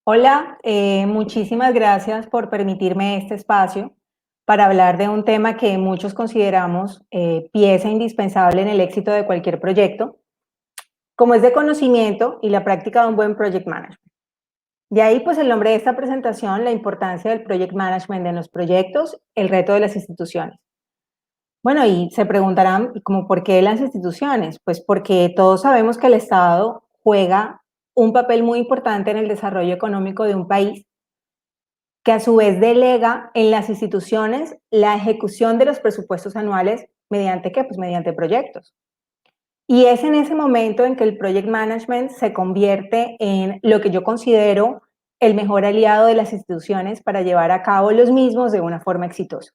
Hola, muchísimas gracias por permitirme este espacio para hablar de un tema que muchos consideramos pieza indispensable en el éxito de cualquier proyecto, como es de conocimiento y la práctica de un buen project management. De ahí, pues, el nombre de esta presentación, la importancia del project management en los proyectos, el reto de las instituciones. Bueno, y se preguntarán, ¿y cómo por qué las instituciones? Pues porque todos sabemos que el Estado juega un papel muy importante en el desarrollo económico de un país, que a su vez delega en las instituciones la ejecución de los presupuestos anuales mediante ¿qué? Pues mediante proyectos. Y es en ese momento en que el project management se convierte en lo que yo considero el mejor aliado de las instituciones para llevar a cabo los mismos de una forma exitosa.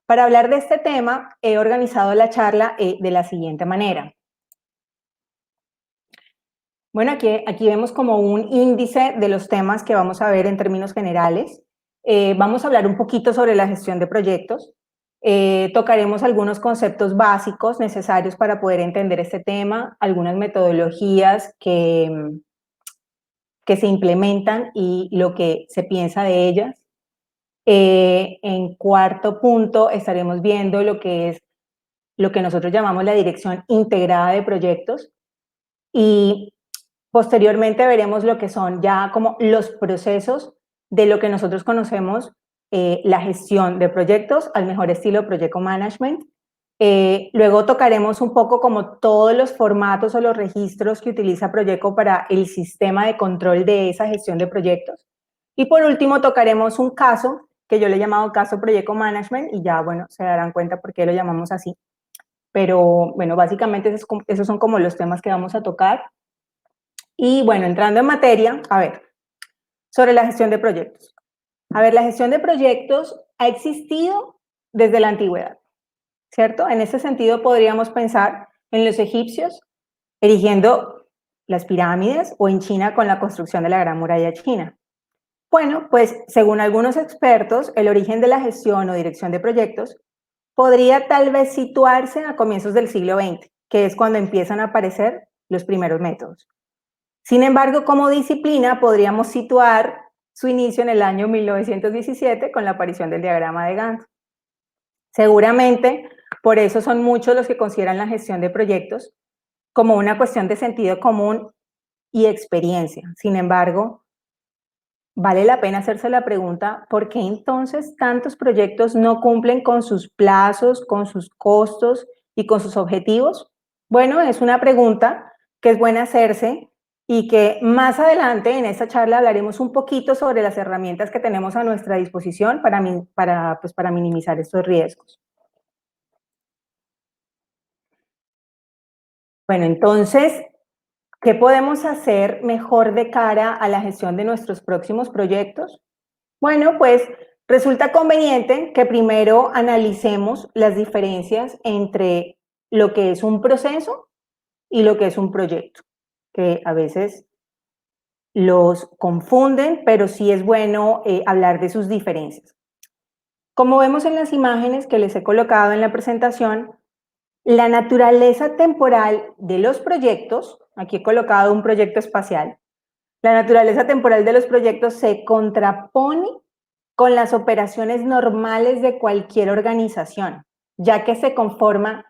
Para hablar de este tema, he organizado la charla de la siguiente manera. Bueno, aquí vemos como un índice de los temas que vamos a ver en términos generales. Vamos a hablar un poquito sobre la gestión de proyectos. Tocaremos algunos conceptos básicos necesarios para poder entender este tema, algunas metodologías que se implementan y lo que se piensa de ellas. En cuarto punto estaremos viendo lo que es lo que nosotros llamamos la dirección integrada de proyectos, y posteriormente veremos lo que son ya como los procesos de lo que nosotros conocemos la gestión de proyectos al mejor estilo Project Management. Luego tocaremos un poco como todos los formatos o los registros que utiliza Proyecto para el sistema de control de esa gestión de proyectos. Y por último tocaremos un caso que yo le he llamado caso Project Management, y ya, bueno, se darán cuenta por qué lo llamamos así. Pero, bueno, básicamente esos son como los temas que vamos a tocar. Y, bueno, entrando en materia, a ver, sobre la gestión de proyectos. A ver, la gestión de proyectos ha existido desde la antigüedad, ¿cierto? En ese sentido podríamos pensar en los egipcios erigiendo las pirámides, o en China con la construcción de la Gran Muralla China. Bueno, pues según algunos expertos, el origen de la gestión o dirección de proyectos podría tal vez situarse a comienzos del siglo XX, que es cuando empiezan a aparecer los primeros métodos. Sin embargo, como disciplina podríamos situar su inicio en el año 1917 con la aparición del diagrama de Gantt. Seguramente por eso son muchos los que consideran la gestión de proyectos como una cuestión de sentido común y experiencia. Sin embargo, vale la pena hacerse la pregunta, ¿por qué entonces tantos proyectos no cumplen con sus plazos, con sus costos y con sus objetivos? Bueno, es una pregunta que es buena hacerse, y que más adelante en esta charla hablaremos un poquito sobre las herramientas que tenemos a nuestra disposición para minimizar estos riesgos. Bueno, entonces, ¿qué podemos hacer mejor de cara a la gestión de nuestros próximos proyectos? Bueno, pues resulta conveniente que primero analicemos las diferencias entre lo que es un proceso y lo que es un proyecto, que a veces los confunden, pero sí es bueno hablar de sus diferencias. Como vemos en las imágenes que les he colocado en la presentación, la naturaleza temporal de los proyectos, aquí he colocado un proyecto espacial, la naturaleza temporal de los proyectos se contrapone con las operaciones normales de cualquier organización, ya que se conforma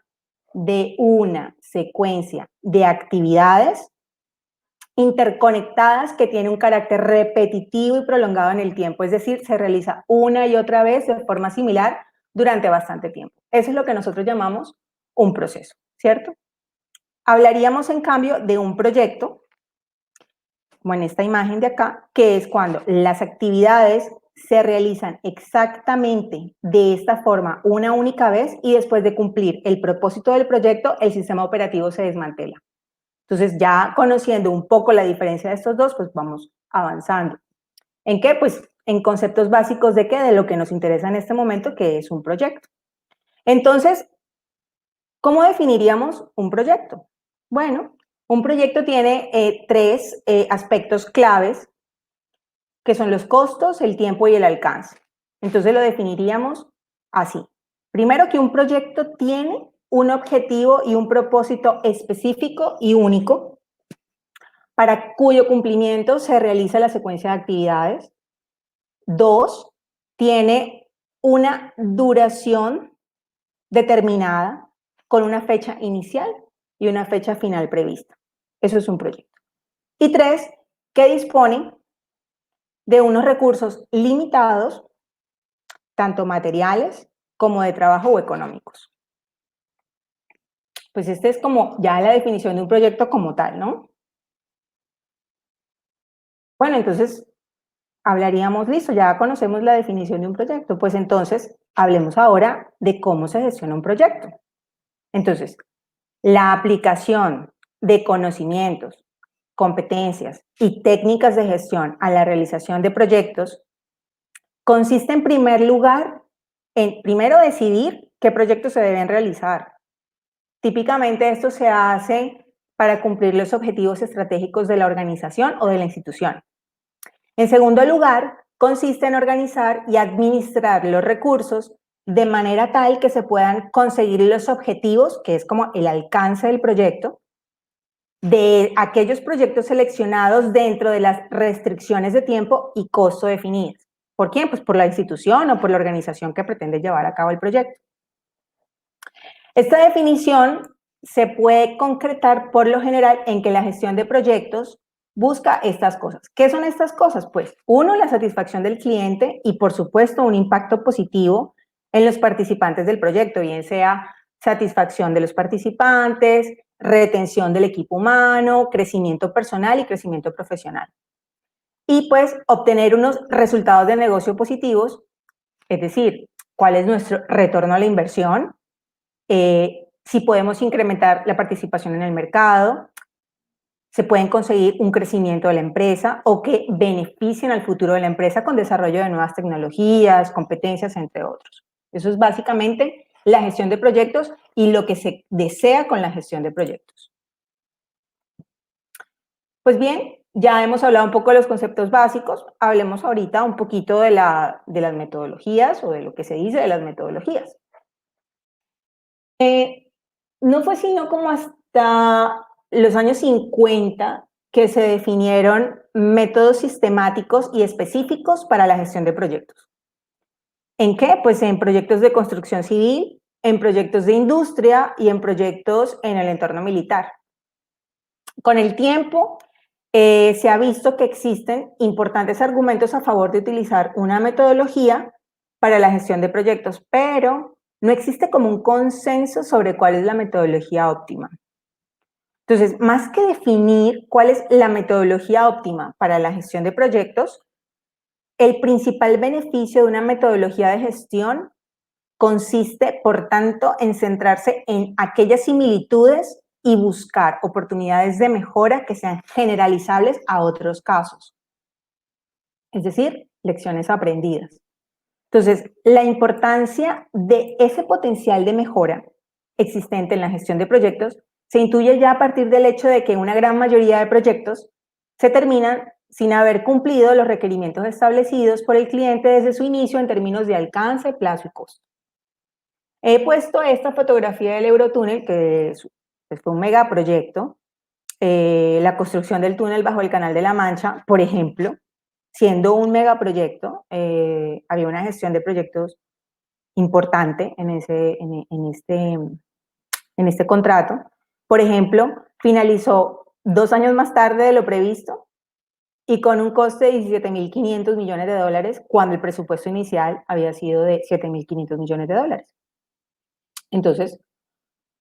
de una secuencia de actividades interconectadas que tiene un carácter repetitivo y prolongado en el tiempo, es decir, se realiza una y otra vez de forma similar durante bastante tiempo. Eso es lo que nosotros llamamos un proceso, ¿cierto? Hablaríamos, en cambio, de un proyecto, como en esta imagen de acá, que es cuando las actividades se realizan exactamente de esta forma una única vez, y después de cumplir el propósito del proyecto, el sistema operativo se desmantela. Entonces, ya conociendo un poco la diferencia de estos dos, pues vamos avanzando. ¿En qué? Pues en conceptos básicos de qué, de lo que nos interesa en este momento, que es un proyecto. Entonces, ¿cómo definiríamos un proyecto? Bueno, un proyecto tiene tres aspectos claves, que son los costos, el tiempo y el alcance. Entonces lo definiríamos así. Primero, que un proyecto tiene un objetivo y un propósito específico y único, para cuyo cumplimiento se realiza la secuencia de actividades. 2, tiene una duración determinada con una fecha inicial y una fecha final prevista. Eso es un proyecto. Y 3, que dispone de unos recursos limitados, tanto materiales como de trabajo o económicos. Pues esta es como ya la definición de un proyecto como tal, ¿no? Bueno, entonces hablaríamos, listo, ya conocemos la definición de un proyecto, pues entonces hablemos ahora de cómo se gestiona un proyecto. Entonces, la aplicación de conocimientos, competencias y técnicas de gestión a la realización de proyectos consiste en primer lugar en primero decidir qué proyectos se deben realizar. Típicamente esto se hace para cumplir los objetivos estratégicos de la organización o de la institución. En segundo lugar, consiste en organizar y administrar los recursos de manera tal que se puedan conseguir los objetivos, que es como el alcance del proyecto, de aquellos proyectos seleccionados dentro de las restricciones de tiempo y costo definidas. ¿Por quién? Pues por la institución o por la organización que pretende llevar a cabo el proyecto. Esta definición se puede concretar por lo general en que la gestión de proyectos busca estas cosas. ¿Qué son estas cosas? Pues, uno, la satisfacción del cliente y, por supuesto, un impacto positivo en los participantes del proyecto, bien sea satisfacción de los participantes, retención del equipo humano, crecimiento personal y crecimiento profesional. Y, pues, obtener unos resultados de negocio positivos, es decir, cuál es nuestro retorno a la inversión, si podemos incrementar la participación en el mercado, se pueden conseguir un crecimiento de la empresa o que beneficien al futuro de la empresa con desarrollo de nuevas tecnologías, competencias, entre otros. Eso es básicamente la gestión de proyectos y lo que se desea con la gestión de proyectos. Pues bien, ya hemos hablado un poco de los conceptos básicos, hablemos ahorita un poquito de las metodologías o de lo que se dice de las metodologías. No fue sino como hasta los años 50 que se definieron métodos sistemáticos y específicos para la gestión de proyectos. ¿En qué? Pues en proyectos de construcción civil, en proyectos de industria y en proyectos en el entorno militar. Con el tiempo, se ha visto que existen importantes argumentos a favor de utilizar una metodología para la gestión de proyectos, pero no existe como un consenso sobre cuál es la metodología óptima. Entonces, más que definir cuál es la metodología óptima para la gestión de proyectos, el principal beneficio de una metodología de gestión consiste, por tanto, en centrarse en aquellas similitudes y buscar oportunidades de mejora que sean generalizables a otros casos. Es decir, lecciones aprendidas. Entonces, la importancia de ese potencial de mejora existente en la gestión de proyectos se intuye ya a partir del hecho de que una gran mayoría de proyectos se terminan sin haber cumplido los requerimientos establecidos por el cliente desde su inicio en términos de alcance, plazo y costo. He puesto esta fotografía del Eurotúnel, que fue un megaproyecto, la construcción del túnel bajo el Canal de la Mancha, por ejemplo, siendo un megaproyecto, había una gestión de proyectos importante en este contrato. Por ejemplo, finalizó 2 años más tarde de lo previsto y con un coste de 17.500 millones de dólares, cuando el presupuesto inicial había sido de 7.500 millones de dólares. Entonces,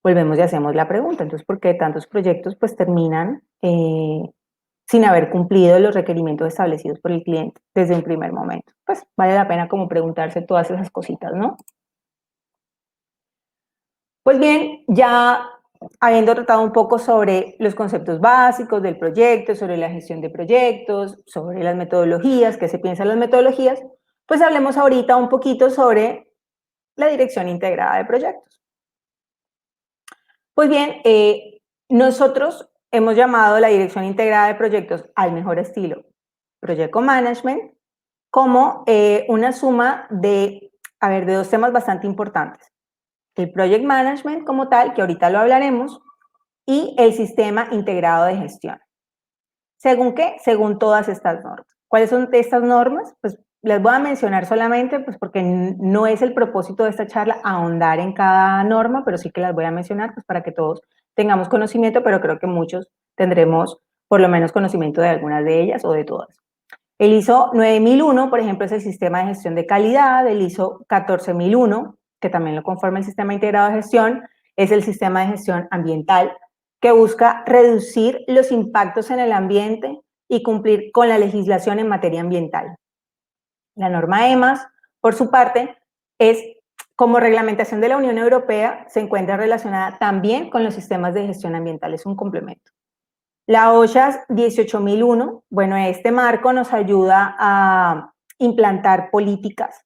volvemos y hacemos la pregunta, entonces, ¿por qué tantos proyectos pues terminan sin haber cumplido los requerimientos establecidos por el cliente desde un primer momento? Pues vale la pena como preguntarse todas esas cositas, ¿no? Pues bien, ya habiendo tratado un poco sobre los conceptos básicos del proyecto, sobre la gestión de proyectos, sobre las metodologías, qué se piensa en las metodologías, pues hablemos ahorita un poquito sobre la dirección integrada de proyectos. Pues bien, nosotros hemos llamado la dirección integrada de proyectos al mejor estilo Project Management como una suma de 2 temas bastante importantes. El Project Management como tal, que ahorita lo hablaremos, y el sistema integrado de gestión. ¿Según qué? Según todas estas normas. ¿Cuáles son estas normas? Pues las voy a mencionar solamente pues porque no es el propósito de esta charla ahondar en cada norma, pero sí que las voy a mencionar pues para que todos tengamos conocimiento, pero creo que muchos tendremos por lo menos conocimiento de algunas de ellas o de todas. El ISO 9001, por ejemplo, es el sistema de gestión de calidad. El ISO 14001, que también lo conforma el sistema integrado de gestión, es el sistema de gestión ambiental, que busca reducir los impactos en el ambiente y cumplir con la legislación en materia ambiental. La norma EMAS, por su parte, es como reglamentación de la Unión Europea, se encuentra relacionada también con los sistemas de gestión ambiental, es un complemento. La OSHA 18001, bueno, este marco nos ayuda a implantar políticas,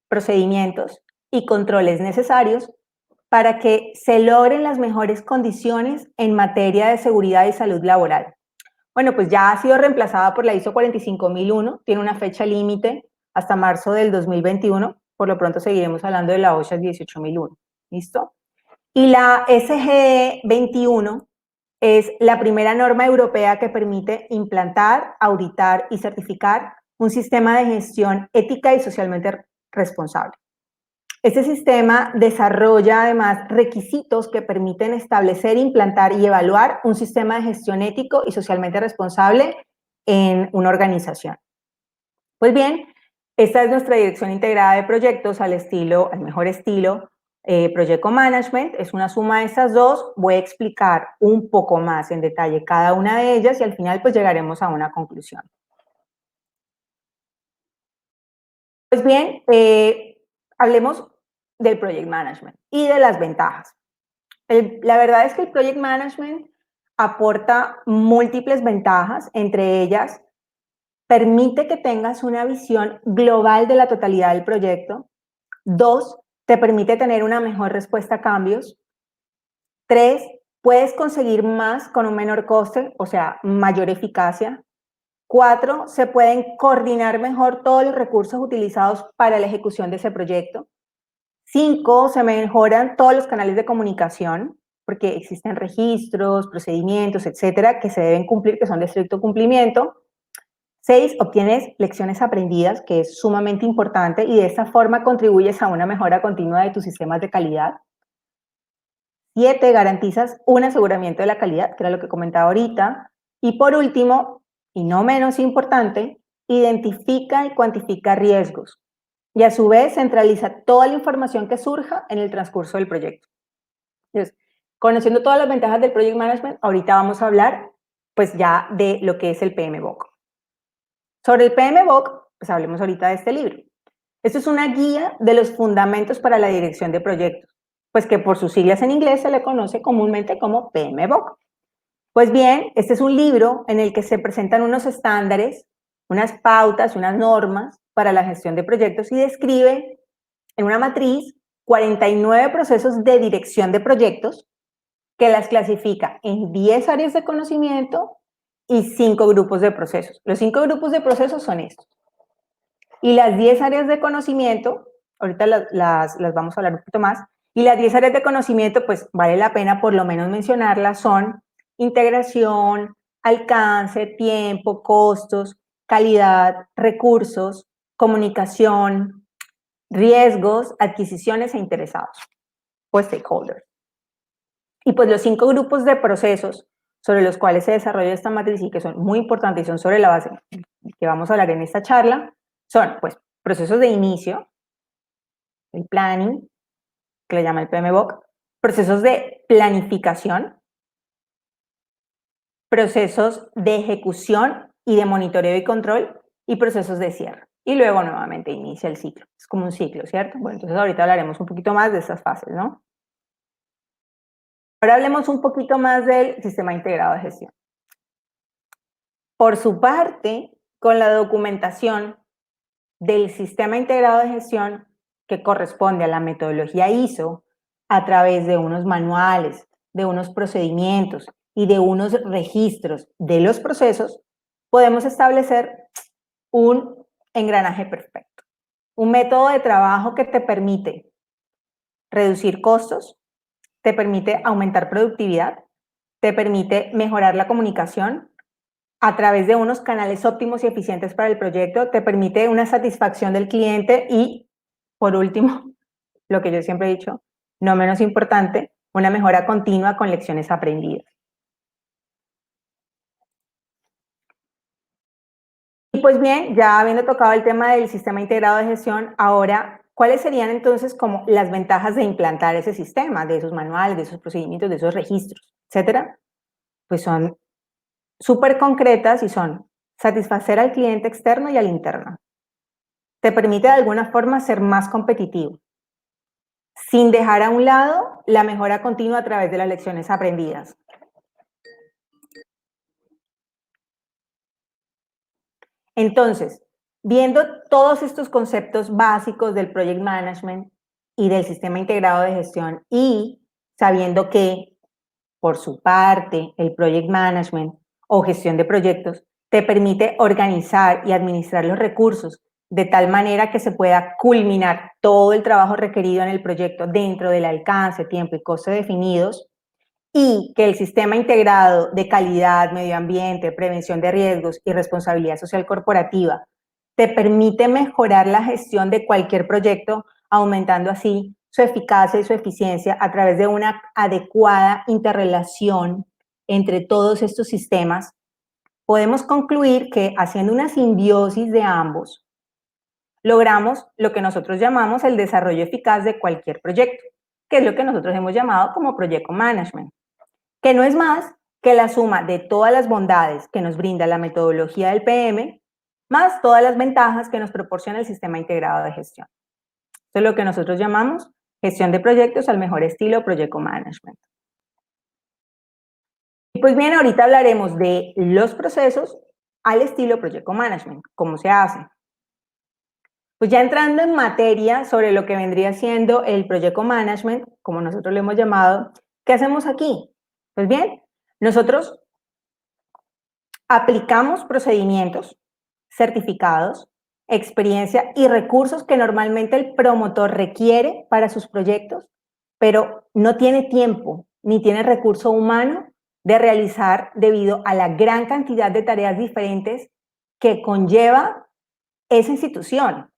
procedimientos y controles necesarios para que se logren las mejores condiciones en materia de seguridad y salud laboral. Bueno, pues ya ha sido reemplazada por la ISO 45001, tiene una fecha límite hasta marzo del 2021, por lo pronto seguiremos hablando de la OSHA 18001, ¿listo? Y la SGE 21 es la primera norma europea que permite implantar, auditar y certificar un sistema de gestión ética y socialmente responsable. Este sistema desarrolla además requisitos que permiten establecer, implantar y evaluar un sistema de gestión ético y socialmente responsable en una organización. Pues bien, esta es nuestra dirección integrada de proyectos al mejor estilo Project Management. Es una suma de estas dos. Voy a explicar un poco más en detalle cada una de ellas y al final pues llegaremos a una conclusión. Pues bien, hablemos del Project Management y de las ventajas. La verdad es que el Project Management aporta múltiples ventajas, entre ellas permite que tengas una visión global de la totalidad del proyecto. 2, te permite tener una mejor respuesta a cambios. 3, puedes conseguir más con un menor coste, o sea, mayor eficacia. 4, se pueden coordinar mejor todos los recursos utilizados para la ejecución de ese proyecto. 5, se mejoran todos los canales de comunicación, porque existen registros, procedimientos, etcétera, que se deben cumplir, que son de estricto cumplimiento. 6, obtienes lecciones aprendidas, que es sumamente importante, y de esta forma contribuyes a una mejora continua de tus sistemas de calidad. 7, garantizas un aseguramiento de la calidad, que era lo que comentaba ahorita. Y por último, y no menos importante, identifica y cuantifica riesgos. Y a su vez centraliza toda la información que surja en el transcurso del proyecto. Entonces, conociendo todas las ventajas del Project Management, ahorita vamos a hablar pues ya de lo que es el PMBOK. Sobre el PMBOK, pues hablemos ahorita de este libro. Esto es una guía de los fundamentos para la dirección de proyectos, pues que por sus siglas en inglés se le conoce comúnmente como PMBOK. Pues bien, este es un libro en el que se presentan unos estándares, unas pautas, unas normas para la gestión de proyectos y describe en una matriz 49 procesos de dirección de proyectos que las clasifica en 10 áreas de conocimiento y 5 grupos de procesos. Los 5 grupos de procesos son estos. Y las 10 áreas de conocimiento, ahorita las vamos a hablar un poquito más, y las 10 áreas de conocimiento, pues vale la pena por lo menos mencionarlas, son integración, alcance, tiempo, costos, calidad, recursos, comunicación, riesgos, adquisiciones e interesados, o stakeholders. Y pues los 5 grupos de procesos sobre los cuales se desarrolla esta matriz y que son muy importantes y son sobre la base que vamos a hablar en esta charla, son pues procesos de inicio, el planning, que le llama el PMBOK, procesos de planificación, procesos de ejecución y de monitoreo y control, y procesos de cierre. Y luego nuevamente inicia el ciclo. Es como un ciclo, ¿cierto? Bueno, entonces ahorita hablaremos un poquito más de estas fases, ¿no? Ahora hablemos un poquito más del sistema integrado de gestión. Por su parte, con la documentación del sistema integrado de gestión que corresponde a la metodología ISO a través de unos manuales, de unos procedimientos y de unos registros de los procesos, podemos establecer un engranaje perfecto, un método de trabajo que te permite reducir costos, te permite aumentar productividad, te permite mejorar la comunicación, a través de unos canales óptimos y eficientes para el proyecto, te permite una satisfacción del cliente y, por último, lo que yo siempre he dicho, no menos importante, una mejora continua con lecciones aprendidas. Y pues bien, ya habiendo tocado el tema del sistema integrado de gestión, ahora, ¿cuáles serían entonces como las ventajas de implantar ese sistema, de esos manuales, de esos procedimientos, de esos registros, etcétera? Pues son súper concretas y son satisfacer al cliente externo y al interno. Te permite de alguna forma ser más competitivo, sin dejar a un lado la mejora continua a través de las lecciones aprendidas. Entonces, viendo todos estos conceptos básicos del project management y del sistema integrado de gestión y sabiendo que, por su parte, el project management o gestión de proyectos te permite organizar y administrar los recursos de tal manera que se pueda culminar todo el trabajo requerido en el proyecto dentro del alcance, tiempo y coste definidos, y que el sistema integrado de calidad, medio ambiente, prevención de riesgos y responsabilidad social corporativa te permite mejorar la gestión de cualquier proyecto, aumentando así su eficacia y su eficiencia a través de una adecuada interrelación entre todos estos sistemas. Podemos concluir que haciendo una simbiosis de ambos, logramos lo que nosotros llamamos el desarrollo eficaz de cualquier proyecto, que es lo que nosotros hemos llamado como Project Management, que no es más que la suma de todas las bondades que nos brinda la metodología del PM, más todas las ventajas que nos proporciona el sistema integrado de gestión. Esto es lo que nosotros llamamos gestión de proyectos al mejor estilo Project Management. Y pues bien, ahorita hablaremos de los procesos al estilo Project Management, cómo se hace. Pues ya entrando en materia sobre lo que vendría siendo el Project Management, como nosotros lo hemos llamado, ¿qué hacemos aquí? Pues bien, nosotros aplicamos procedimientos, certificados, experiencia y recursos que normalmente el promotor requiere para sus proyectos, pero no tiene tiempo ni tiene recurso humano de realizar debido a la gran cantidad de tareas diferentes que conlleva esa institución.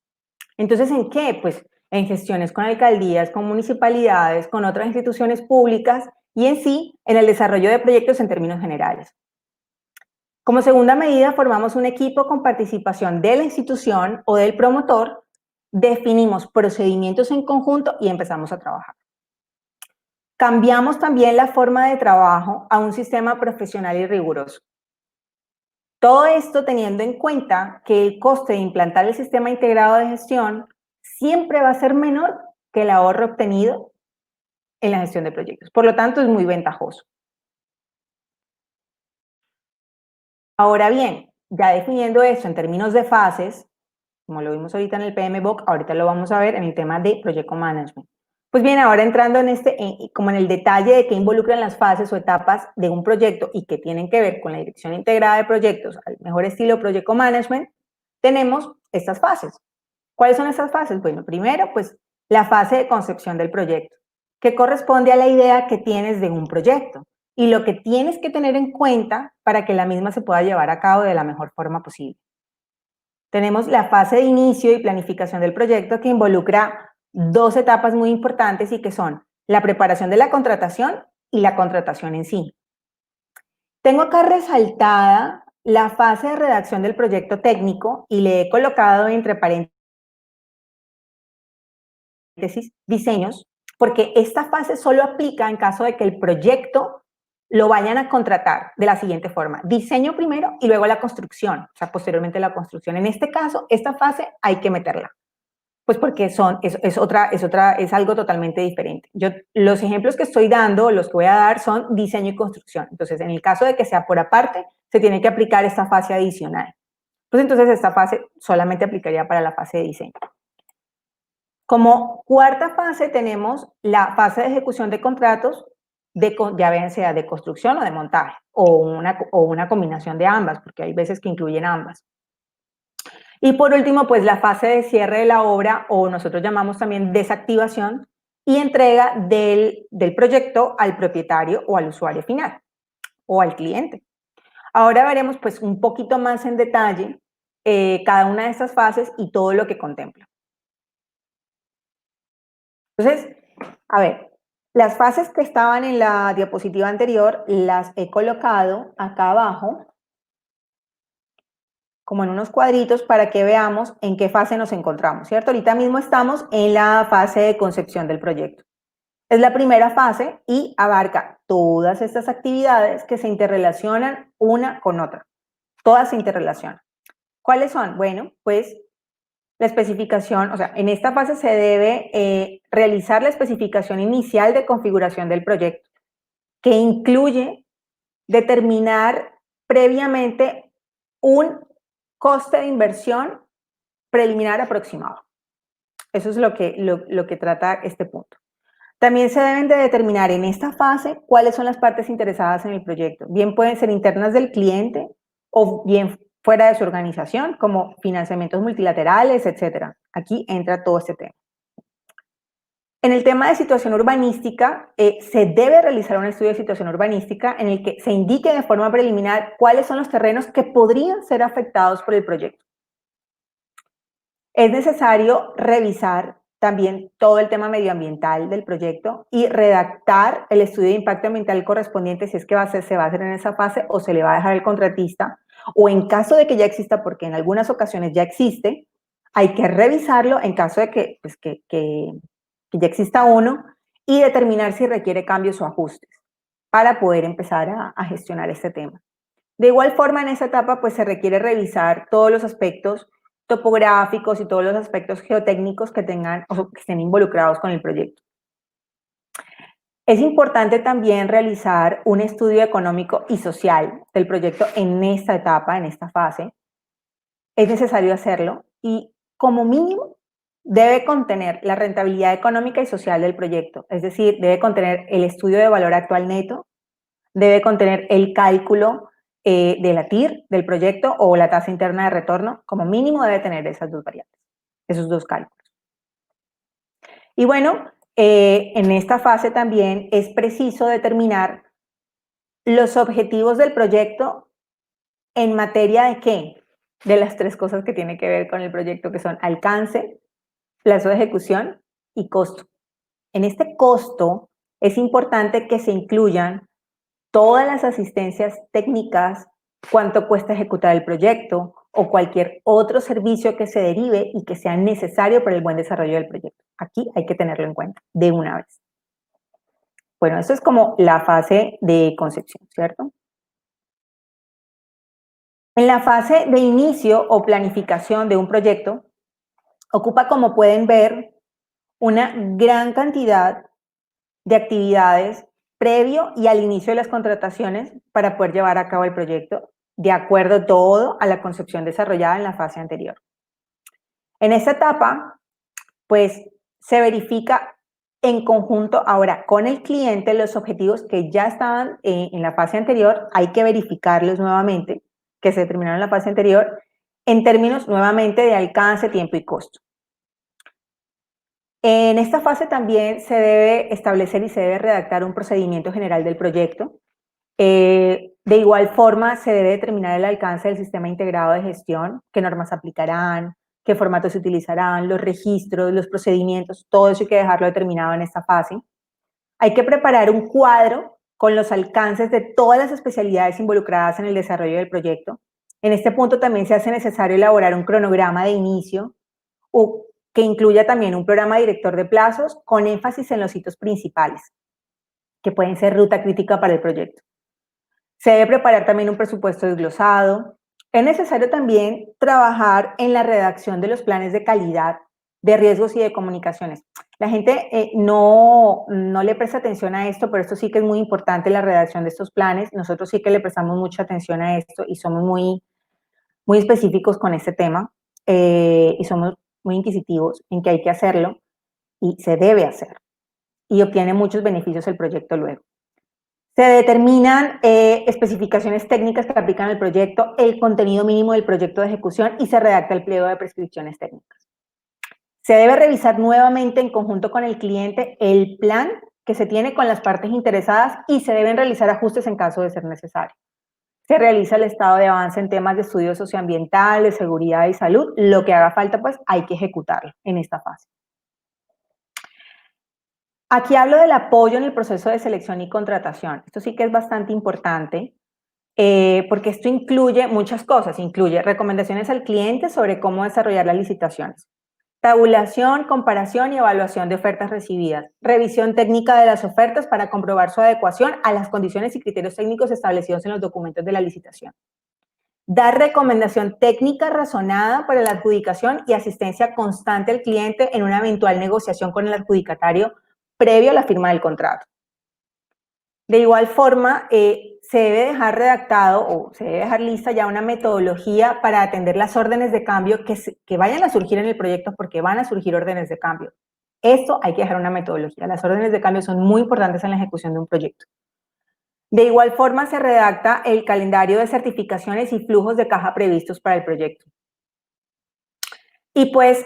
Entonces, ¿en qué? Pues en gestiones con alcaldías, con municipalidades, con otras instituciones públicas y en sí en el desarrollo de proyectos en términos generales. Como segunda medida, formamos un equipo con participación de la institución o del promotor, definimos procedimientos en conjunto y empezamos a trabajar. Cambiamos también la forma de trabajo a un sistema profesional y riguroso. Todo esto teniendo en cuenta que el coste de implantar el sistema integrado de gestión siempre va a ser menor que el ahorro obtenido en la gestión de proyectos. Por lo tanto, es muy ventajoso. Ahora bien, ya definiendo eso en términos de fases, como lo vimos ahorita en el PMBOK, ahorita lo vamos a ver en el tema de Project Management. Pues bien, ahora entrando en como en el detalle de qué involucran las fases o etapas de un proyecto y que tienen que ver con la dirección integrada de proyectos al mejor estilo Project Management, tenemos estas fases. ¿Cuáles son estas fases? Bueno, primero, pues la fase de concepción del proyecto, que corresponde a la idea que tienes de un proyecto y lo que tienes que tener en cuenta para que la misma se pueda llevar a cabo de la mejor forma posible. Tenemos la fase de inicio y planificación del proyecto que involucra dos etapas muy importantes y que son la preparación de la contratación y la contratación en sí. Tengo acá resaltada la fase de redacción del proyecto técnico y le he colocado entre paréntesis diseños, porque esta fase solo aplica en caso de que el proyecto lo vayan a contratar de la siguiente forma: diseño primero y luego la construcción, o sea, posteriormente la construcción. En este caso, esta fase hay que meterla, pues porque es algo totalmente diferente. Los ejemplos que estoy dando, los que voy a dar, son diseño y construcción. Entonces, en el caso de que sea por aparte, se tiene que aplicar esta fase adicional. Pues entonces, esta fase solamente aplicaría para la fase de diseño. Como cuarta fase tenemos la fase de ejecución de contratos, ya bien sea de construcción o de montaje, o una combinación de ambas, porque hay veces que incluyen ambas. Y por último, pues la fase de cierre de la obra, o nosotros llamamos también desactivación, y entrega del proyecto al propietario o al usuario final, o al cliente. Ahora veremos pues un poquito más en detalle cada una de estas fases y todo lo que contempla. Entonces, a ver, las fases que estaban en la diapositiva anterior las he colocado acá abajo, como en unos cuadritos, para que veamos en qué fase nos encontramos, ¿cierto? Ahorita mismo estamos en la fase de concepción del proyecto. Es la primera fase y abarca todas estas actividades que se interrelacionan una con otra. Todas se interrelacionan. ¿Cuáles son? Bueno, pues la especificación, o sea, en esta fase se debe realizar la especificación inicial de configuración del proyecto, que incluye determinar previamente un coste de inversión preliminar aproximado. Eso es lo que trata este punto. También se deben de determinar en esta fase cuáles son las partes interesadas en el proyecto. Bien pueden ser internas del cliente o bien fuera de su organización, como financiamientos multilaterales, etcétera. Aquí entra todo este tema. En el tema de situación urbanística, se debe realizar un estudio de situación urbanística en el que se indique de forma preliminar cuáles son los terrenos que podrían ser afectados por el proyecto. Es necesario revisar también todo el tema medioambiental del proyecto y redactar el estudio de impacto ambiental correspondiente si es que se va a hacer en esa fase o se le va a dejar al contratista, o en caso de que ya exista, porque en algunas ocasiones ya existe, hay que revisarlo en caso de que, pues, que ya exista uno y determinar si requiere cambios o ajustes para poder empezar a gestionar este tema. De igual forma, en esa etapa, pues se requiere revisar todos los aspectos topográficos y todos los aspectos geotécnicos que tengan o que estén involucrados con el proyecto. Es importante también realizar un estudio económico y social del proyecto en esta etapa, en esta fase. Es necesario hacerlo y como mínimo debe contener la rentabilidad económica y social del proyecto, es decir, debe contener el estudio de valor actual neto, debe contener el cálculo de la TIR del proyecto o la tasa interna de retorno, como mínimo debe tener esas dos variables, esos dos cálculos. Y bueno, en esta fase también es preciso determinar los objetivos del proyecto en materia de ¿qué? De las tres cosas que tiene que ver con el proyecto, que son alcance, plazo de ejecución y costo. En este costo es importante que se incluyan todas las asistencias técnicas, cuánto cuesta ejecutar el proyecto o cualquier otro servicio que se derive y que sea necesario para el buen desarrollo del proyecto. Aquí hay que tenerlo en cuenta de una vez. Bueno, esto es como la fase de concepción, ¿cierto? En la fase de inicio o planificación de un proyecto, ocupa, como pueden ver, una gran cantidad de actividades previo y al inicio de las contrataciones para poder llevar a cabo el proyecto, de acuerdo todo a la concepción desarrollada en la fase anterior. En esta etapa, pues, se verifica en conjunto ahora con el cliente los objetivos que ya estaban en la fase anterior, hay que verificarlos nuevamente, que se determinaron en la fase anterior, en términos nuevamente de alcance, tiempo y costo. En esta fase también se debe establecer y se debe redactar un procedimiento general del proyecto. De igual forma, se debe determinar el alcance del sistema integrado de gestión, qué normas aplicarán, qué formatos se utilizarán, los registros, los procedimientos, todo eso hay que dejarlo determinado en esta fase. Hay que preparar un cuadro con los alcances de todas las especialidades involucradas en el desarrollo del proyecto. En este punto también se hace necesario elaborar un cronograma de inicio o que incluya también un programa director de plazos con énfasis en los hitos principales, que pueden ser ruta crítica para el proyecto. Se debe preparar también un presupuesto desglosado. Es necesario también trabajar en la redacción de los planes de calidad, de riesgos y de comunicaciones. La gente no le presta atención a esto, pero esto sí que es muy importante, la redacción de estos planes. Nosotros sí que le prestamos mucha atención a esto y somos muy específicos con este tema y somos muy inquisitivos en que hay que hacerlo y se debe hacer y obtiene muchos beneficios el proyecto luego. Se determinan especificaciones técnicas que aplican al proyecto, el contenido mínimo del proyecto de ejecución y se redacta el pliego de prescripciones técnicas. Se debe revisar nuevamente en conjunto con el cliente el plan que se tiene con las partes interesadas y se deben realizar ajustes en caso de ser necesario. Se realiza el estado de avance en temas de estudios socioambientales, seguridad y salud. Lo que haga falta, pues hay que ejecutarlo en esta fase. Aquí hablo del apoyo en el proceso de selección y contratación. Esto sí que es bastante importante, porque esto incluye muchas cosas. Incluye recomendaciones al cliente sobre cómo desarrollar las licitaciones, tabulación, comparación y evaluación de ofertas recibidas, revisión técnica de las ofertas para comprobar su adecuación a las condiciones y criterios técnicos establecidos en los documentos de la licitación, dar recomendación técnica razonada para la adjudicación y asistencia constante al cliente en una eventual negociación con el adjudicatario previo a la firma del contrato. De igual forma, se debe dejar redactado o se debe dejar lista ya una metodología para atender las órdenes de cambio que vayan a surgir en el proyecto, porque van a surgir órdenes de cambio. Esto hay que dejar una metodología. Las órdenes de cambio son muy importantes en la ejecución de un proyecto. De igual forma, se redacta el calendario de certificaciones y flujos de caja previstos para el proyecto. Y pues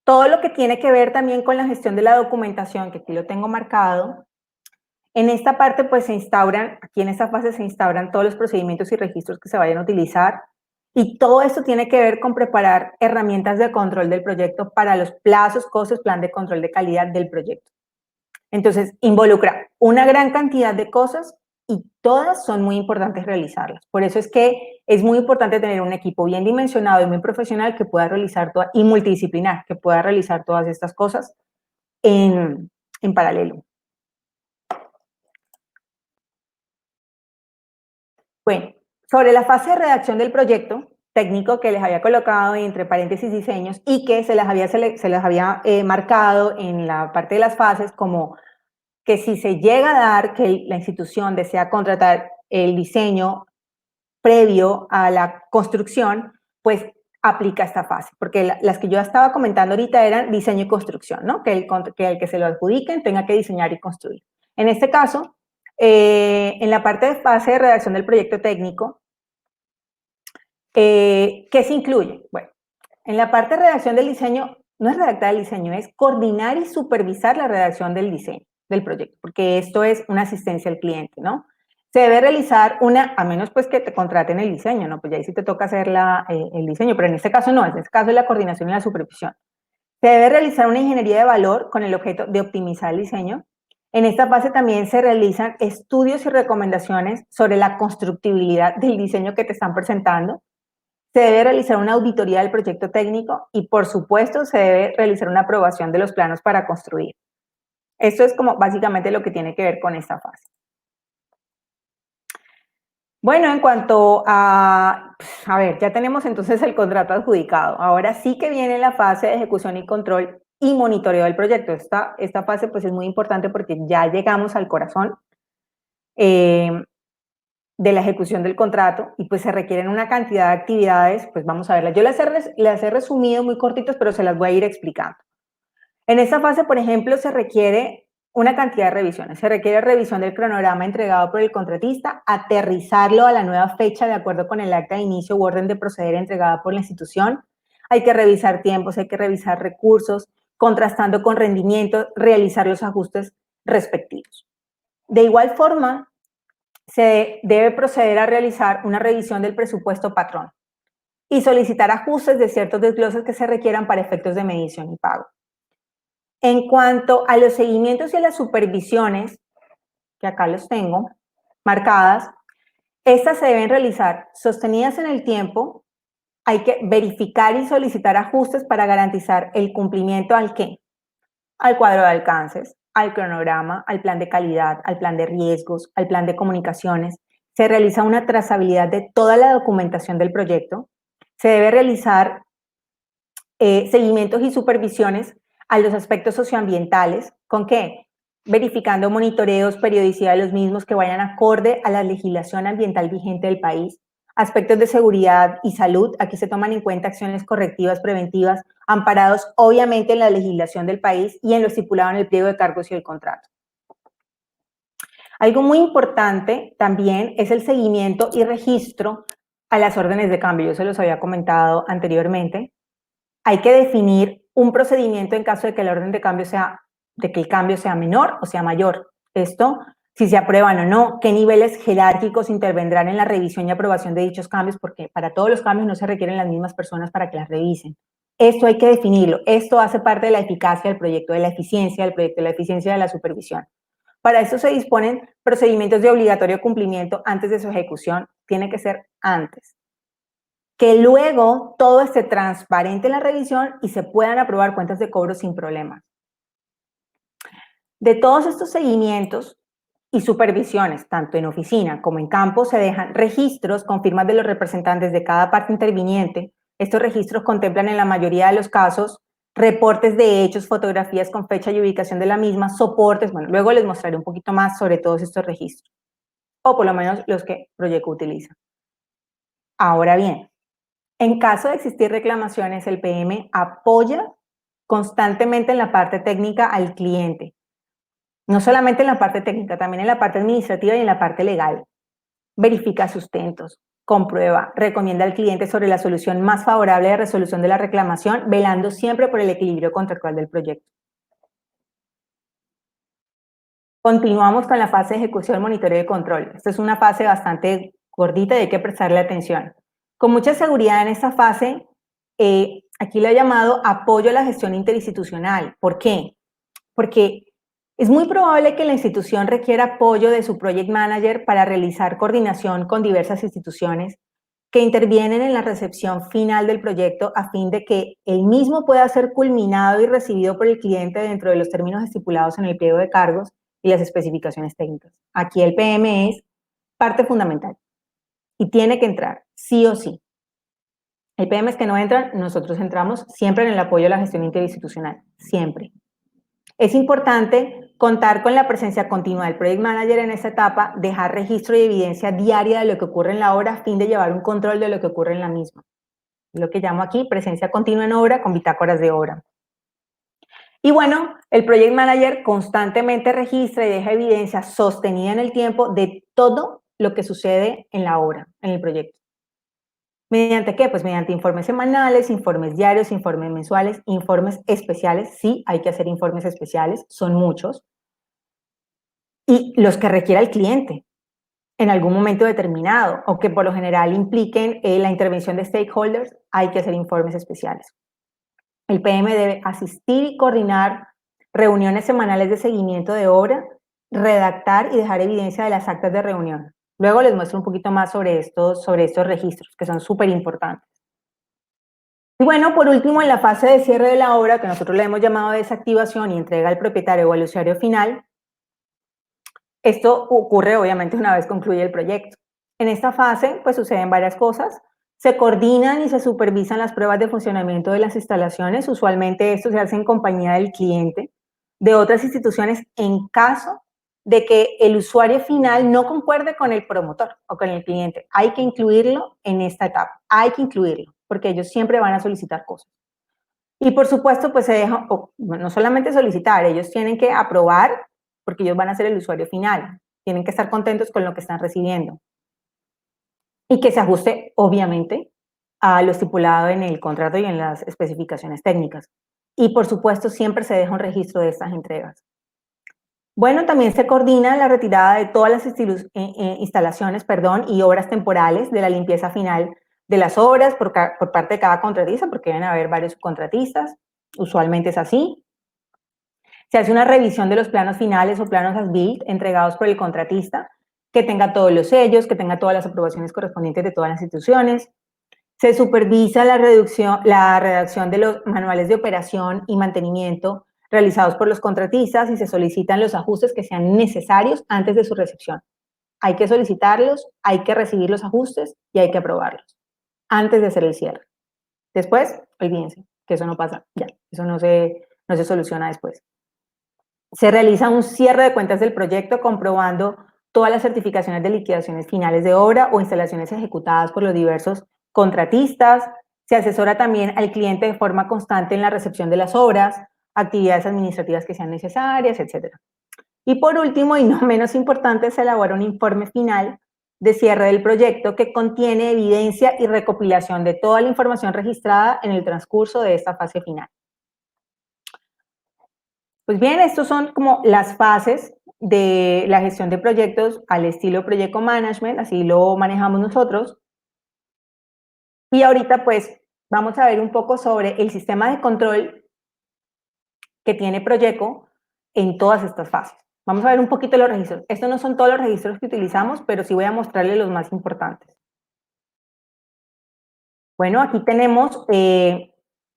todo lo que tiene que ver también con la gestión de la documentación, que aquí lo tengo marcado. En esta parte, pues se instauran, aquí en esta fase se instauran todos los procedimientos y registros que se vayan a utilizar, y todo esto tiene que ver con preparar herramientas de control del proyecto para los plazos, costos, plan de control de calidad del proyecto. Entonces, involucra una gran cantidad de cosas y todas son muy importantes realizarlas. Por eso es que es muy importante tener un equipo bien dimensionado y muy profesional que pueda realizar y multidisciplinar, que pueda realizar todas estas cosas en paralelo. Bueno, sobre la fase de redacción del proyecto técnico que les había colocado entre paréntesis diseños y que se les había marcado en la parte de las fases como que si se llega a dar que la institución desea contratar el diseño previo a la construcción, pues aplica esta fase, porque las que yo estaba comentando ahorita eran diseño y construcción, ¿no? Que el que se lo adjudiquen tenga que diseñar y construir. En este caso, en la parte de fase de redacción del proyecto técnico, ¿qué se incluye? Bueno, en la parte de redacción del diseño, no es redactar el diseño, es coordinar y supervisar la redacción del diseño del proyecto, porque esto es una asistencia al cliente, ¿no? Se debe realizar a menos pues que te contraten el diseño, ¿no? Pues ya ahí sí te toca hacer el diseño, pero en este caso no, en este caso es la coordinación y la supervisión. Se debe realizar una ingeniería de valor con el objeto de optimizar el diseño. En esta fase también se realizan estudios y recomendaciones sobre la constructibilidad del diseño que te están presentando. Se debe realizar una auditoría del proyecto técnico y, por supuesto, se debe realizar una aprobación de los planos para construir. Esto es como básicamente lo que tiene que ver con esta fase. Bueno, en cuanto a ver, ya tenemos entonces el contrato adjudicado. Ahora sí que viene la fase de ejecución y control y monitoreo del proyecto. Esta fase pues es muy importante porque ya llegamos al corazón de la ejecución del contrato y pues se requieren una cantidad de actividades, pues vamos a verlas. Yo las he resumido muy cortitos, pero se las voy a ir explicando. En esta fase, por ejemplo, se requiere una cantidad de revisiones. Se requiere revisión del cronograma entregado por el contratista, aterrizarlo a la nueva fecha de acuerdo con el acta de inicio u orden de proceder entregada por la institución. Hay que revisar tiempos, hay que revisar recursos, contrastando con rendimiento, realizar los ajustes respectivos. De igual forma, se debe proceder a realizar una revisión del presupuesto patrón y solicitar ajustes de ciertos desgloses que se requieran para efectos de medición y pago. En cuanto a los seguimientos y a las supervisiones, que acá los tengo marcadas, estas se deben realizar sostenidas en el tiempo. Hay que verificar y solicitar ajustes para garantizar el cumplimiento ¿al qué? Al cuadro de alcances, al cronograma, al plan de calidad, al plan de riesgos, al plan de comunicaciones. Se realiza una trazabilidad de toda la documentación del proyecto. Se debe realizar seguimientos y supervisiones a los aspectos socioambientales. ¿Con qué? Verificando monitoreos, periodicidad de los mismos que vayan acorde a la legislación ambiental vigente del país. Aspectos de seguridad y salud, aquí se toman en cuenta acciones correctivas, preventivas, amparados obviamente en la legislación del país y en lo estipulado en el pliego de cargos y el contrato. Algo muy importante también es el seguimiento y registro a las órdenes de cambio. Yo se los había comentado anteriormente. Hay que definir un procedimiento en caso de que la orden de cambio que el cambio sea menor o sea mayor. Esto si se aprueban o no, qué niveles jerárquicos intervendrán en la revisión y aprobación de dichos cambios, porque para todos los cambios no se requieren las mismas personas para que las revisen. Esto hay que definirlo, esto hace parte de la eficacia del proyecto, de la eficiencia del proyecto, de la eficiencia de la supervisión. Para esto se disponen procedimientos de obligatorio cumplimiento antes de su ejecución, tiene que ser antes. Que luego todo esté transparente en la revisión y se puedan aprobar cuentas de cobro sin problemas. De todos estos seguimientos y supervisiones, tanto en oficina como en campo, se dejan registros con firmas de los representantes de cada parte interviniente. Estos registros contemplan en la mayoría de los casos reportes de hechos, fotografías con fecha y ubicación de la misma, soportes, bueno, luego les mostraré un poquito más sobre todos estos registros, o por lo menos los que Proyecto utiliza. Ahora bien, en caso de existir reclamaciones, el PM apoya constantemente en la parte técnica al cliente, no solamente en la parte técnica, también en la parte administrativa y en la parte legal. Verifica sustentos, comprueba, recomienda al cliente sobre la solución más favorable de resolución de la reclamación, velando siempre por el equilibrio contractual del proyecto. Continuamos con la fase de ejecución, monitoreo y control. Esta es una fase bastante gordita y hay que prestarle atención. Con mucha seguridad en esta fase, aquí lo he llamado apoyo a la gestión interinstitucional. ¿Por qué? Porque es muy probable que la institución requiera apoyo de su project manager para realizar coordinación con diversas instituciones que intervienen en la recepción final del proyecto a fin de que el mismo pueda ser culminado y recibido por el cliente dentro de los términos estipulados en el pliego de cargos y las especificaciones técnicas. Aquí el PM es parte fundamental y tiene que entrar, sí o sí. Hay PMs que no entran, nosotros entramos siempre en el apoyo a la gestión interinstitucional, siempre. Es importante contar con la presencia continua del Project Manager en esta etapa, dejar registro y evidencia diaria de lo que ocurre en la obra a fin de llevar un control de lo que ocurre en la misma. Lo que llamo aquí presencia continua en obra con bitácoras de obra. Y bueno, el Project Manager constantemente registra y deja evidencia sostenida en el tiempo de todo lo que sucede en la obra, en el proyecto. ¿Mediante qué? Pues mediante informes semanales, informes diarios, informes mensuales, informes especiales. Sí, hay que hacer informes especiales, son muchos. Y los que requiera el cliente en algún momento determinado o que por lo general impliquen la intervención de stakeholders, hay que hacer informes especiales. El PM debe asistir y coordinar reuniones semanales de seguimiento de obra, redactar y dejar evidencia de las actas de reunión. Luego les muestro un poquito más sobre estos registros, que son súper importantes. Y bueno, por último, en la fase de cierre de la obra, que nosotros le hemos llamado desactivación y entrega al propietario o al usuario final, esto ocurre obviamente una vez concluye el proyecto. En esta fase, pues suceden varias cosas. Se coordinan y se supervisan las pruebas de funcionamiento de las instalaciones. Usualmente esto se hace en compañía del cliente, de otras instituciones, en caso de que el usuario final no concuerde con el promotor o con el cliente. Hay que incluirlo en esta etapa, hay que incluirlo, porque ellos siempre van a solicitar cosas. Y por supuesto, pues se deja, no solamente solicitar, ellos tienen que aprobar, porque ellos van a ser el usuario final, tienen que estar contentos con lo que están recibiendo. Y que se ajuste, obviamente, a lo estipulado en el contrato y en las especificaciones técnicas. Y por supuesto, siempre se deja un registro de estas entregas. Bueno, también se coordina la retirada de todas las instalaciones y obras temporales de la limpieza final de las obras por parte de cada contratista, porque deben haber varios subcontratistas, usualmente es así. Se hace una revisión de los planos finales o planos as-built entregados por el contratista, que tenga todos los sellos, que tenga todas las aprobaciones correspondientes de todas las instituciones. Se supervisa la redacción de los manuales de operación y mantenimiento realizados por los contratistas y se solicitan los ajustes que sean necesarios antes de su recepción. Hay que solicitarlos, hay que recibir los ajustes y hay que aprobarlos antes de hacer el cierre. Después, olvídense, que eso no pasa, ya, eso no se soluciona después. Se realiza un cierre de cuentas del proyecto comprobando todas las certificaciones de liquidaciones finales de obra o instalaciones ejecutadas por los diversos contratistas. Se asesora también al cliente de forma constante en la recepción de las obras, actividades administrativas que sean necesarias, etc. Y por último, y no menos importante, se elabora un informe final de cierre del proyecto que contiene evidencia y recopilación de toda la información registrada en el transcurso de esta fase final. Pues bien, estos son como las fases de la gestión de proyectos al estilo Proyecto Management, así lo manejamos nosotros. Y ahorita pues vamos a ver un poco sobre el sistema de control que tiene Proyecto en todas estas fases. Vamos a ver un poquito los registros. Estos no son todos los registros que utilizamos, pero sí voy a mostrarles los más importantes. Bueno, aquí tenemos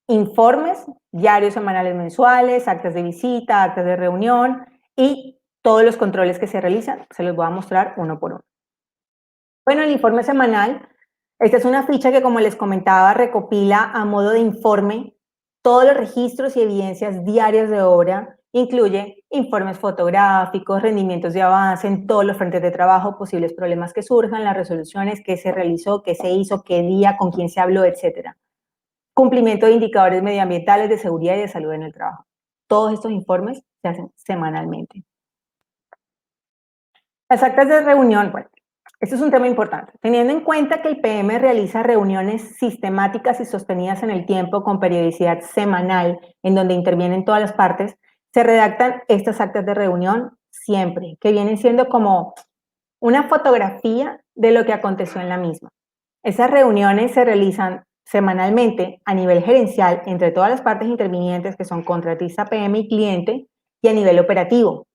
informes, diarios semanales mensuales, actas de visita, actas de reunión y todos los controles que se realizan. Se los voy a mostrar uno por uno. Bueno, el informe semanal, esta es una ficha que, como les comentaba, recopila a modo de informe todos los registros y evidencias diarias de obra. Incluye informes fotográficos, rendimientos de avance en todos los frentes de trabajo, posibles problemas que surjan, las resoluciones, qué se realizó, qué se hizo, qué día, con quién se habló, etcétera. Cumplimiento de indicadores medioambientales, de seguridad y de salud en el trabajo. Todos estos informes se hacen semanalmente. Las actas de reunión, bueno, esto es un tema importante. Teniendo en cuenta que el PM realiza reuniones sistemáticas y sostenidas en el tiempo con periodicidad semanal, en donde intervienen todas las partes, se redactan estas actas de reunión siempre, que vienen siendo como una fotografía de lo que aconteció en la misma. Esas reuniones se realizan semanalmente a nivel gerencial entre todas las partes intervinientes, que son contratista, PM y cliente, y a nivel operativo.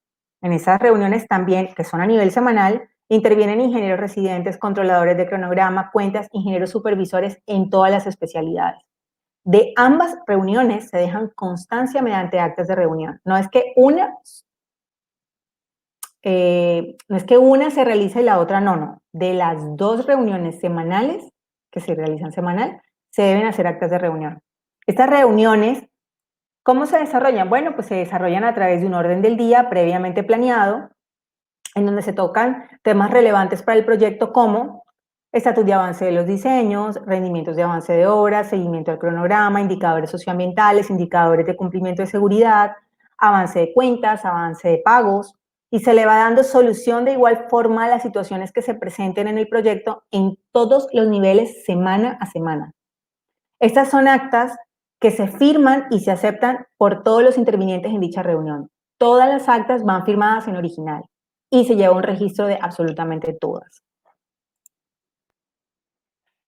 En esas reuniones también, que son a nivel semanal, intervienen ingenieros residentes, controladores de cronograma, cuentas, ingenieros supervisores en todas las especialidades. De ambas reuniones se dejan constancia mediante actas de reunión. No es que una se realice y la otra no. De las dos reuniones semanales que se realizan semanal, se deben hacer actas de reunión. Estas reuniones, ¿cómo se desarrollan? Bueno, pues se desarrollan a través de un orden del día previamente planeado, en donde se tocan temas relevantes para el proyecto como estatus de avance de los diseños, rendimientos de avance de obras, seguimiento del cronograma, indicadores socioambientales, indicadores de cumplimiento de seguridad, avance de cuentas, avance de pagos, y se le va dando solución de igual forma a las situaciones que se presenten en el proyecto en todos los niveles semana a semana. Estas son actas que se firman y se aceptan por todos los intervinientes en dicha reunión. Todas las actas van firmadas en original y se lleva un registro de absolutamente todas.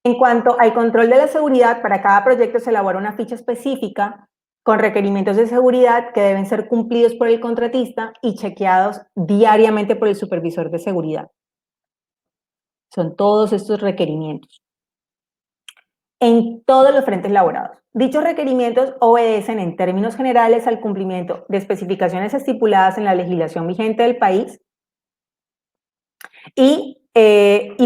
En cuanto al control de la seguridad, para cada proyecto se elabora una ficha específica con requerimientos de seguridad que deben ser cumplidos por el contratista y chequeados diariamente por el supervisor de seguridad. Son todos estos requerimientos en todos los frentes laborados. Dichos requerimientos obedecen en términos generales al cumplimiento de especificaciones estipuladas en la legislación vigente del país y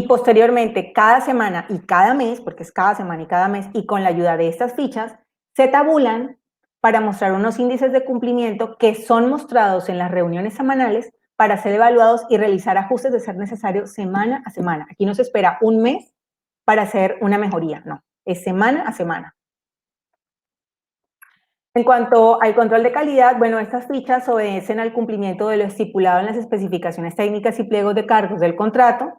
posteriormente cada semana y cada mes, porque es cada semana y cada mes, y con la ayuda de estas fichas, se tabulan para mostrar unos índices de cumplimiento que son mostrados en las reuniones semanales para ser evaluados y realizar ajustes de ser necesario semana a semana. Aquí no se espera un mes para hacer una mejoría, no, es semana a semana. En cuanto al control de calidad, bueno, estas fichas obedecen al cumplimiento de lo estipulado en las especificaciones técnicas y pliegos de cargos del contrato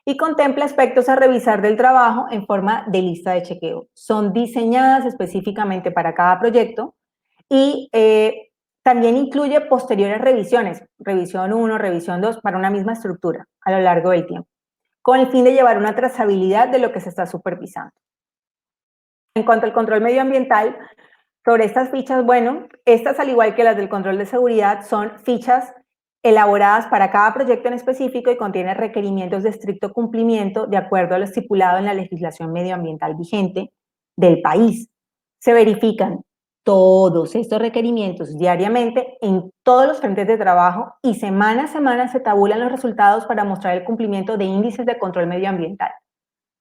y contempla aspectos a revisar del trabajo en forma de lista de chequeo. Son diseñadas específicamente para cada proyecto y también incluye posteriores revisiones, revisión 1, revisión 2, para una misma estructura a lo largo del tiempo, con el fin de llevar una trazabilidad de lo que se está supervisando. En cuanto al control medioambiental, sobre estas fichas, bueno, estas, al igual que las del control de seguridad, son fichas elaboradas para cada proyecto en específico y contienen requerimientos de estricto cumplimiento de acuerdo a lo estipulado en la legislación medioambiental vigente del país. Se verifican todos estos requerimientos diariamente en todos los frentes de trabajo y semana a semana se tabulan los resultados para mostrar el cumplimiento de índices de control medioambiental.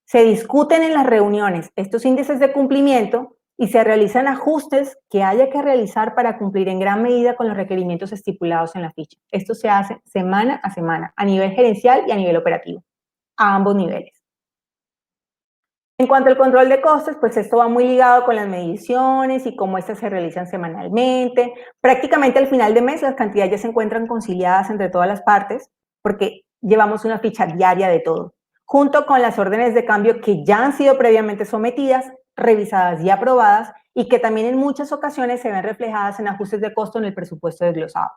Se discuten en las reuniones estos índices de cumplimiento y se realizan ajustes que haya que realizar para cumplir en gran medida con los requerimientos estipulados en la ficha. Esto se hace semana a semana, a nivel gerencial y a nivel operativo, a ambos niveles. En cuanto al control de costes, pues esto va muy ligado con las mediciones y cómo estas se realizan semanalmente. Prácticamente al final de mes las cantidades ya se encuentran conciliadas entre todas las partes porque llevamos una ficha diaria de todo, junto con las órdenes de cambio que ya han sido previamente sometidas revisadas y aprobadas y que también en muchas ocasiones se ven reflejadas en ajustes de costo en el presupuesto desglosado.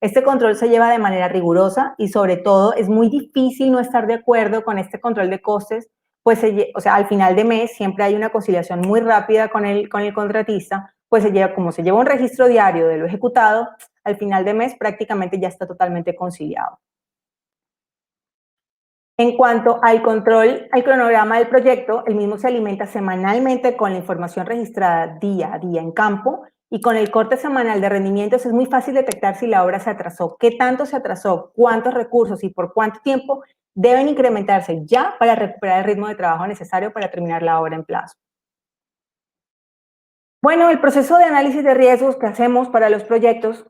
Este control se lleva de manera rigurosa y sobre todo es muy difícil no estar de acuerdo con este control de costes, pues al final de mes siempre hay una conciliación muy rápida con el contratista, pues como se lleva un registro diario de lo ejecutado, al final de mes prácticamente ya está totalmente conciliado. En cuanto al control, al cronograma del proyecto, el mismo se alimenta semanalmente con la información registrada día a día en campo y con el corte semanal de rendimientos es muy fácil detectar si la obra se atrasó, qué tanto se atrasó, cuántos recursos y por cuánto tiempo deben incrementarse ya para recuperar el ritmo de trabajo necesario para terminar la obra en plazo. Bueno, el proceso de análisis de riesgos que hacemos para los proyectos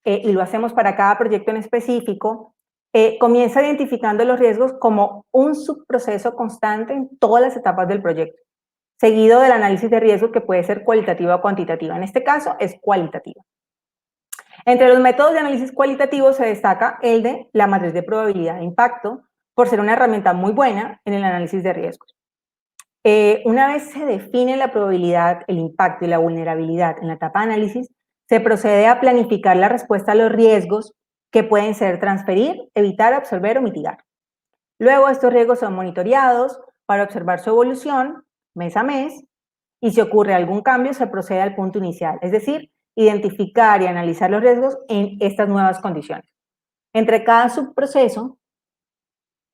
y lo hacemos para cada proyecto en específico, comienza identificando los riesgos como un subproceso constante en todas las etapas del proyecto, seguido del análisis de riesgos que puede ser cualitativa o cuantitativa. En este caso es cualitativa. Entre los métodos de análisis cualitativo se destaca el de la matriz de probabilidad de impacto, por ser una herramienta muy buena en el análisis de riesgos. Una vez se define la probabilidad, el impacto y la vulnerabilidad en la etapa de análisis, se procede a planificar la respuesta a los riesgos que pueden ser transferir, evitar, absorber o mitigar. Luego estos riesgos son monitoreados para observar su evolución mes a mes y si ocurre algún cambio se procede al punto inicial, es decir, identificar y analizar los riesgos en estas nuevas condiciones. Entre cada subproceso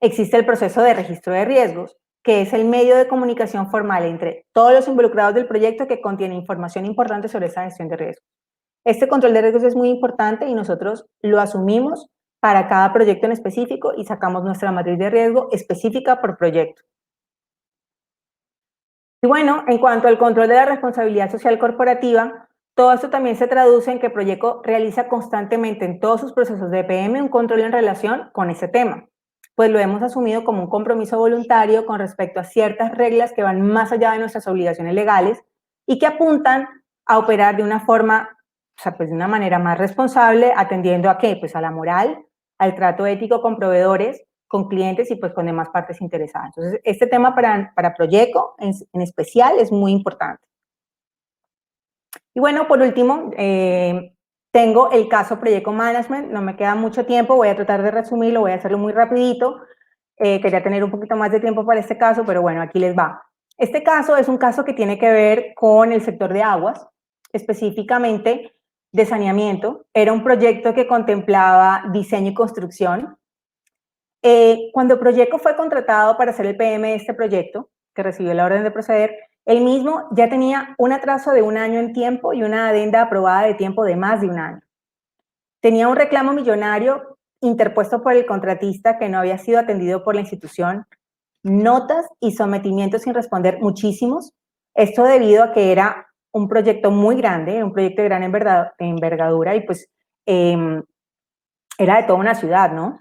existe el proceso de registro de riesgos, que es el medio de comunicación formal entre todos los involucrados del proyecto que contiene información importante sobre esa gestión de riesgos. Este control de riesgos es muy importante y nosotros lo asumimos para cada proyecto en específico y sacamos nuestra matriz de riesgo específica por proyecto. Y bueno, en cuanto al control de la responsabilidad social corporativa, todo esto también se traduce en que Proyecto realiza constantemente en todos sus procesos de PM un control en relación con ese tema, pues lo hemos asumido como un compromiso voluntario con respecto a ciertas reglas que van más allá de nuestras obligaciones legales y que apuntan a operar de una forma, pues de una manera más responsable, atendiendo a qué, pues a la moral, al trato ético con proveedores, con clientes y pues con demás partes interesadas. Entonces, este tema para Proyecto en especial es muy importante. Y bueno, por último, tengo el caso Proyecto Management, no me queda mucho tiempo, voy a tratar de resumirlo, voy a hacerlo muy rapidito. Quería tener un poquito más de tiempo para este caso, pero bueno, aquí les va. Este caso es un caso que tiene que ver con el sector de aguas, específicamente de saneamiento. Era un proyecto que contemplaba diseño y construcción. Cuando Proyecto fue contratado para hacer el PM de este proyecto, que recibió la orden de proceder, él mismo ya tenía un atraso de 1 año en tiempo y una adenda aprobada de tiempo de más de 1 año. Tenía un reclamo millonario interpuesto por el contratista que no había sido atendido por la institución, notas y sometimientos sin responder muchísimos. Esto debido a que era un proyecto muy grande, un proyecto de gran envergadura y pues era de toda una ciudad, ¿no?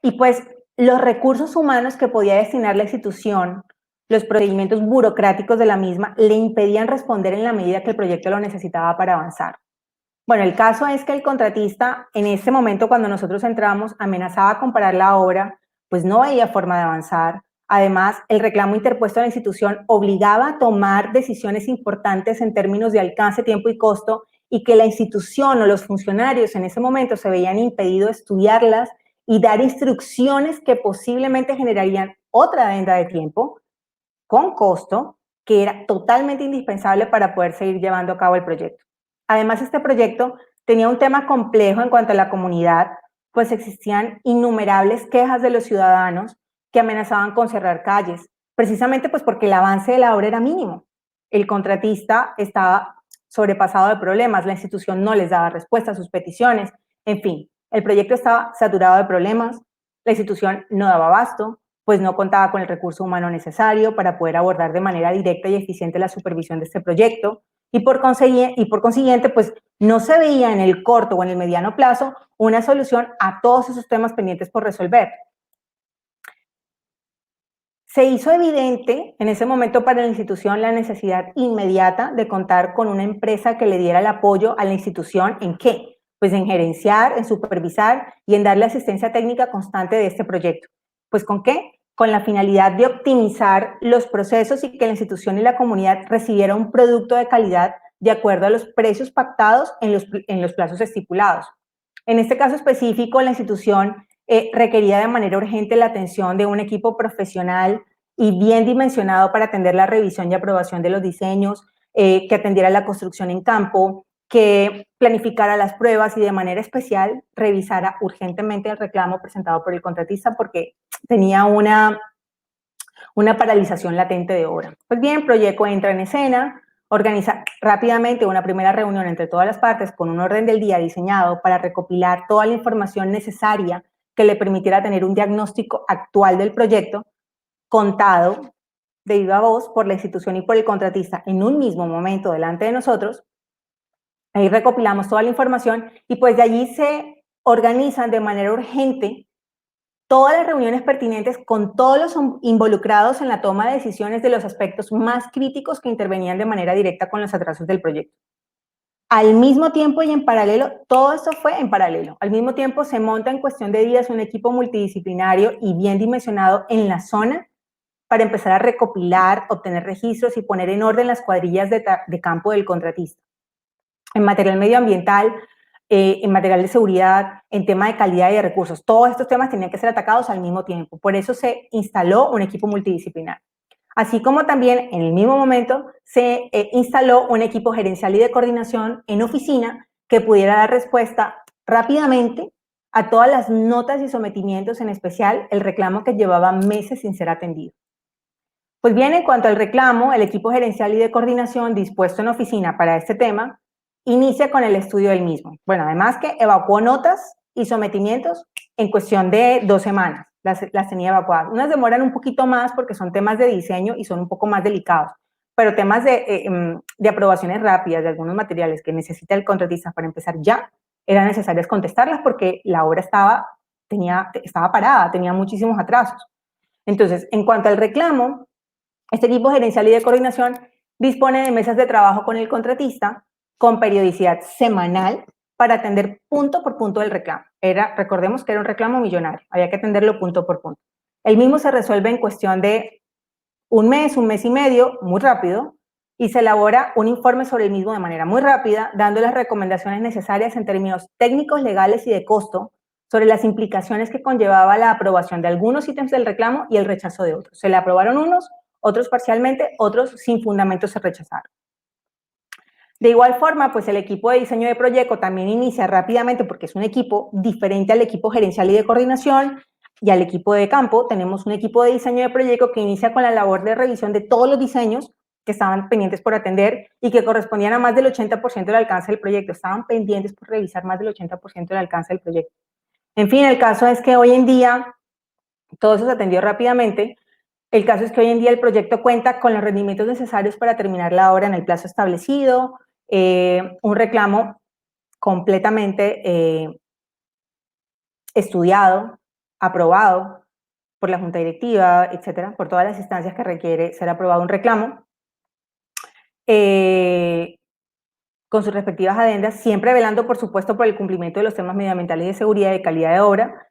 Y pues los recursos humanos que podía destinar la institución, los procedimientos burocráticos de la misma, le impedían responder en la medida que el proyecto lo necesitaba para avanzar. Bueno, el caso es que el contratista, en ese momento cuando nosotros entramos, amenazaba con parar la obra, pues no veía forma de avanzar. Además, el reclamo interpuesto a la institución obligaba a tomar decisiones importantes en términos de alcance, tiempo y costo, y que la institución o los funcionarios en ese momento se veían impedidos de estudiarlas y dar instrucciones que posiblemente generarían otra adenda de tiempo con costo que era totalmente indispensable para poder seguir llevando a cabo el proyecto. Además, este proyecto tenía un tema complejo en cuanto a la comunidad, pues existían innumerables quejas de los ciudadanos que amenazaban con cerrar calles, precisamente pues porque el avance de la obra era mínimo. El contratista estaba sobrepasado de problemas, la institución no les daba respuesta a sus peticiones, en fin, el proyecto estaba saturado de problemas, la institución no daba abasto, pues no contaba con el recurso humano necesario para poder abordar de manera directa y eficiente la supervisión de este proyecto y por consiguiente, pues no se veía en el corto o en el mediano plazo una solución a todos esos temas pendientes por resolver. Se hizo evidente en ese momento para la institución la necesidad inmediata de contar con una empresa que le diera el apoyo a la institución ¿en qué? Pues en gerenciar, en supervisar y en darle asistencia técnica constante de este proyecto. Pues ¿con qué? con la finalidad de optimizar los procesos y que la institución y la comunidad recibiera un producto de calidad de acuerdo a los precios pactados en los plazos estipulados. En este caso específico, la institución requería de manera urgente la atención de un equipo profesional y bien dimensionado para atender la revisión y aprobación de los diseños, que atendiera la construcción en campo, que planificara las pruebas y de manera especial revisara urgentemente el reclamo presentado por el contratista porque tenía una paralización latente de obra. Pues bien, Proyecto entra en escena, organiza rápidamente una primera reunión entre todas las partes con un orden del día diseñado para recopilar toda la información necesaria que le permitiera tener un diagnóstico actual del proyecto, contado de viva voz por la institución y por el contratista en un mismo momento delante de nosotros. Ahí recopilamos toda la información y pues de allí se organizan de manera urgente todas las reuniones pertinentes con todos los involucrados en la toma de decisiones de los aspectos más críticos que intervenían de manera directa con los atrasos del proyecto. Al mismo tiempo y en paralelo, todo esto fue en paralelo, al mismo tiempo se monta en cuestión de días un equipo multidisciplinario y bien dimensionado en la zona para empezar a recopilar, obtener registros y poner en orden las cuadrillas de campo del contratista. En material medioambiental, en material de seguridad, en tema de calidad y de recursos. Todos estos temas tenían que ser atacados al mismo tiempo. Por eso se instaló un equipo multidisciplinar. Así como también en el mismo momento se instaló un equipo gerencial y de coordinación en oficina que pudiera dar respuesta rápidamente a todas las notas y sometimientos, en especial el reclamo que llevaba meses sin ser atendido. Pues bien, en cuanto al reclamo, el equipo gerencial y de coordinación dispuesto en oficina para este tema inicia con el estudio del mismo. Bueno, además que evacuó notas y sometimientos en cuestión de 2 semanas, las tenía evacuadas. Unas demoran un poquito más porque son temas de diseño y son un poco más delicados, pero temas de aprobaciones rápidas de algunos materiales que necesita el contratista para empezar ya, eran necesarias contestarlas porque la obra estaba parada, tenía muchísimos atrasos. Entonces, en cuanto al reclamo, este equipo gerencial y de coordinación dispone de mesas de trabajo con el contratista con periodicidad semanal para atender punto por punto del reclamo. Recordemos que era un reclamo millonario, había que atenderlo punto por punto. El mismo se resuelve en cuestión de un mes y medio, muy rápido, y se elabora un informe sobre el mismo de manera muy rápida, dando las recomendaciones necesarias en términos técnicos, legales y de costo sobre las implicaciones que conllevaba la aprobación de algunos ítems del reclamo y el rechazo de otros. Se le aprobaron unos, otros parcialmente, otros sin fundamento se rechazaron. De igual forma, pues el equipo de diseño de proyecto también inicia rápidamente, porque es un equipo diferente al equipo gerencial y de coordinación y al equipo de campo. Tenemos un equipo de diseño de proyecto que inicia con la labor de revisión de todos los diseños que estaban pendientes por atender y que correspondían a más del 80% del alcance del proyecto. Estaban pendientes por revisar más del 80% del alcance del proyecto. En fin, el caso es que hoy en día todo eso se atendió rápidamente. El caso es que hoy en día el proyecto cuenta con los rendimientos necesarios para terminar la obra en el plazo establecido, un reclamo completamente estudiado, aprobado por la junta directiva, etcétera, por todas las instancias que requiere ser aprobado un reclamo, con sus respectivas adendas, siempre velando, por supuesto, por el cumplimiento de los temas medioambientales y de seguridad y de calidad de obra.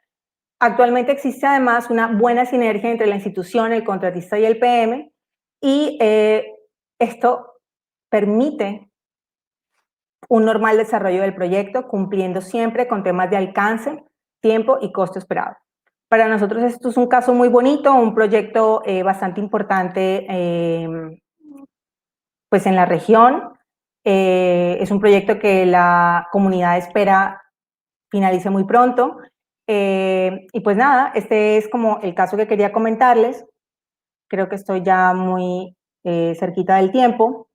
Actualmente existe además una buena sinergia entre la institución, el contratista y el PM, y esto permite un normal desarrollo del proyecto, cumpliendo siempre con temas de alcance, tiempo y costo esperado. Para nosotros esto es un caso muy bonito, un proyecto bastante importante pues en la región. Es un proyecto que la comunidad espera finalice muy pronto. Y pues nada, este es como el caso que quería comentarles. Creo que estoy ya muy cerquita del tiempo.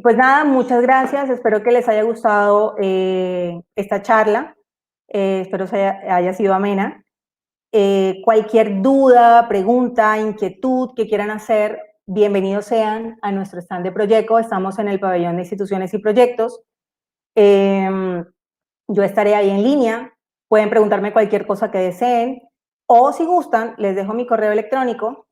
Pues nada, muchas gracias. Espero que les haya gustado esta charla. Espero que haya sido amena. Cualquier duda, pregunta, inquietud que quieran hacer, bienvenidos sean a nuestro stand de Proyecto. Estamos en el pabellón de instituciones y proyectos. Yo estaré ahí en línea. Pueden preguntarme cualquier cosa que deseen. O si gustan, les dejo mi correo electrónico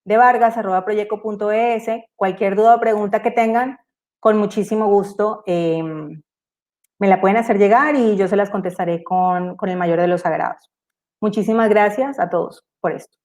de vargas@proyecto.es. Cualquier duda o pregunta que tengan, con muchísimo gusto me la pueden hacer llegar y yo se las contestaré con el mayor de los agrados. Muchísimas gracias a todos por esto.